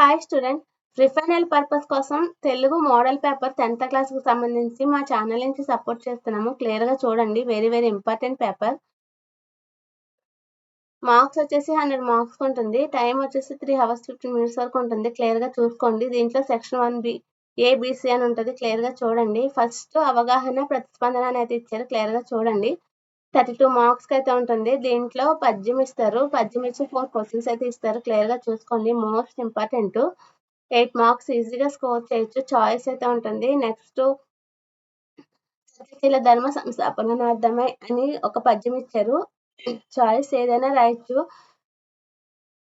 Hi student, ప్రిఫైనల్ purpose కోసం Telugu model paper 10th క్లాస్కి సంబంధించి మా ఛానల్ నుంచి సపోర్ట్ చేస్తున్నాము. క్లియర్గా చూడండి, వెరీ ఇంపార్టెంట్ పేపర్. మార్క్స్ వచ్చేసి 100 మార్క్స్ ఉంటుంది. టైం వచ్చేసి 3 hours 15 minutes వరకు ఉంటుంది. క్లియర్గా చూసుకోండి. దీంట్లో సెక్షన్ 1B ABC అని ఉంటుంది. క్లియర్గా చూడండి. ఫస్ట్ అవగాహన ప్రతిస్పందన అనేది ఇచ్చారు. క్లియర్గా చూడండి. 32 మార్క్స్కి అయితే ఉంటుంది. దీంట్లో పద్యం ఇస్తారు. పద్యం ఇచ్చి 4 క్వశ్చన్స్ అయితే ఇస్తారు. క్లియర్గా చూసుకోండి. Most important. 8 మార్క్స్ ఈజీగా స్కోర్ చేయొచ్చు. చాయిస్ అయితే ఉంటుంది. నెక్స్ట్ సత్యశీల ధర్మ సంస్థాపనార్థమై అని ఒక పద్యం ఇచ్చారు. చాయిస్ ఏదైనా రాయొచ్చు.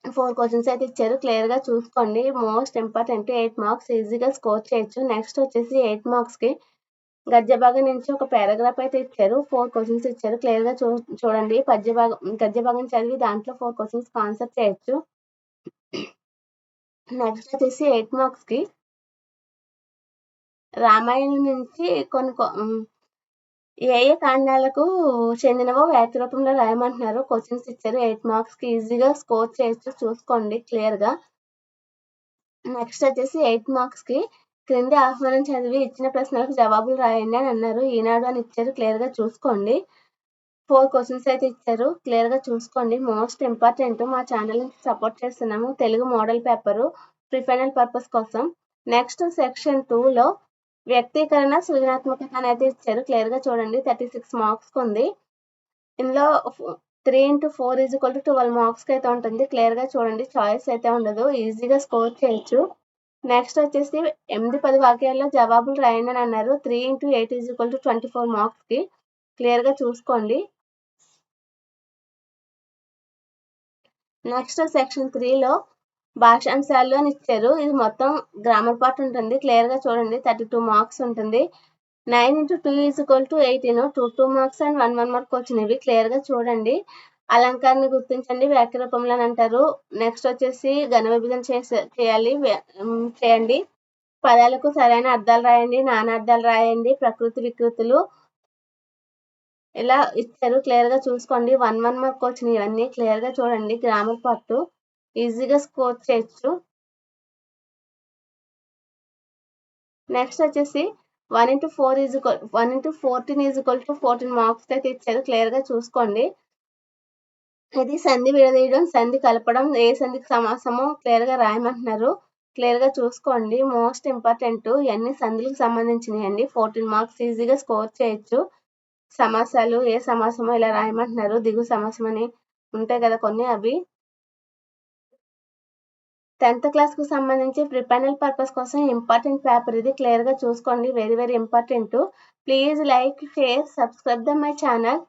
4 క్వశ్చన్స్ అయితే ఇచ్చారు. క్లియర్గా చూసుకోండి. Most important. 8 మార్క్స్ ఈజీగా స్కోర్ చేయొచ్చు. నెక్స్ట్ వచ్చేసి 8 మార్క్స్కి గద్య భాగం నుంచి ఒక పారాగ్రాఫ్ అయితే ఇచ్చారు. 4 క్వశ్చన్స్ ఇచ్చారు. క్లియర్గా చూడండి. గద్య భాగం చదివి దాంట్లో 4 క్వశ్చన్స్ ఆన్సర్ చేయొచ్చు. నెక్స్ట్ వచ్చేసి 8 మార్క్స్కి రామాయణం నుంచి కొన్ని ఏ కాండాలకు చెందినవో వ్యాఖ్య రూపంలో రాయమంటున్నారు. క్వశ్చన్స్ ఇచ్చారు. 8 మార్క్స్కి ఈజీగా స్కోర్ చేయొచ్చు. చూసుకోండి క్లియర్గా. నెక్స్ట్ వచ్చేసి 8 మార్క్స్కి క్రింది ఆహ్వానం చదివి ఇచ్చిన ప్రశ్నలకు జవాబులు రాయండి అని అన్నారు. ఈనాడు అని ఇచ్చారు. క్లియర్గా చూసుకోండి. 4 క్వశ్చన్స్ అయితే ఇచ్చారు. క్లియర్గా చూసుకోండి. Most important. మా ఛానల్ నుంచి సపోర్ట్ చేస్తున్నాము. తెలుగు మోడల్ పేపరు ప్రిఫైనల్ పర్పస్ కోసం. నెక్స్ట్ సెక్షన్ 2లో వ్యక్తీకరణ సృజనాత్మకత అనేది ఇచ్చారు. క్లియర్గా చూడండి. 36 మార్క్స్కి ఉంది. ఇందులో 3 into 4 is equal to 12 మార్క్స్కి అయితే ఉంటుంది. క్లియర్గా చూడండి. చాయిస్ అయితే ఉండదు. ఈజీగా స్కోర్ చేయొచ్చు. నెక్స్ట్ వచ్చేసి 8-10 వాక్యాల్లో జవాబులు రాయండి అని అన్నారు. 3 into 8 is equal to 24 మార్క్స్కి. క్లియర్గా చూసుకోండి. నెక్స్ట్ సెక్షన్ 3లో భాషాంశాలు అని ఇచ్చారు. ఇది మొత్తం గ్రామర్ పార్ట్ ఉంటుంది. క్లియర్గా చూడండి. 32 మార్క్స్ ఉంటుంది. 9 into 2 is equal to 18. 2 marks and 1 mark వచ్చినవి. క్లియర్గా చూడండి. అలంకారాన్ని గుర్తించండి. వ్యాఖ్య రూపంలో అని అంటారు. నెక్స్ట్ వచ్చేసి ఘన విభజన చేయండి. పదాలకు సరైన అర్థాలు రాయండి. నానార్థాలు రాయండి. ప్రకృతి వికృతులు ఇలా ఇచ్చారు. క్లియర్గా చూసుకోండి. 1 మార్క్ వచ్చినాయి. ఇవన్నీ క్లియర్గా చూడండి. గ్రామర్ పార్ట్ ఈజీగా స్కోర్ చేయొచ్చు. నెక్స్ట్ వచ్చేసి 1 into 14 is equal to 14 marks అయితే ఇచ్చారు. క్లియర్గా చూసుకోండి. ఇది సంధి విడదీయడం, సంధి కలపడం, ఏ సంధికి సమాసమో క్లియర్గా రాయమంటున్నారు. క్లియర్గా చూసుకోండి. Most important. ఇవన్నీ సంధులకు సంబంధించినవి అండి. 14 మార్క్స్ ఈజీగా స్కోర్ చేయొచ్చు. సమాసాలు, ఏ సమాసమో ఇలా రాయమంటున్నారు. దిగు సమాసం అని ఉంటాయి కదా కొన్ని, అవి. 10th క్లాస్కు సంబంధించి ప్రిఫైనల్ పర్పస్ కోసం ఇంపార్టెంట్ పేపర్ ఇది. క్లియర్గా చూసుకోండి. Very important. Please like, share, subscribe my channel.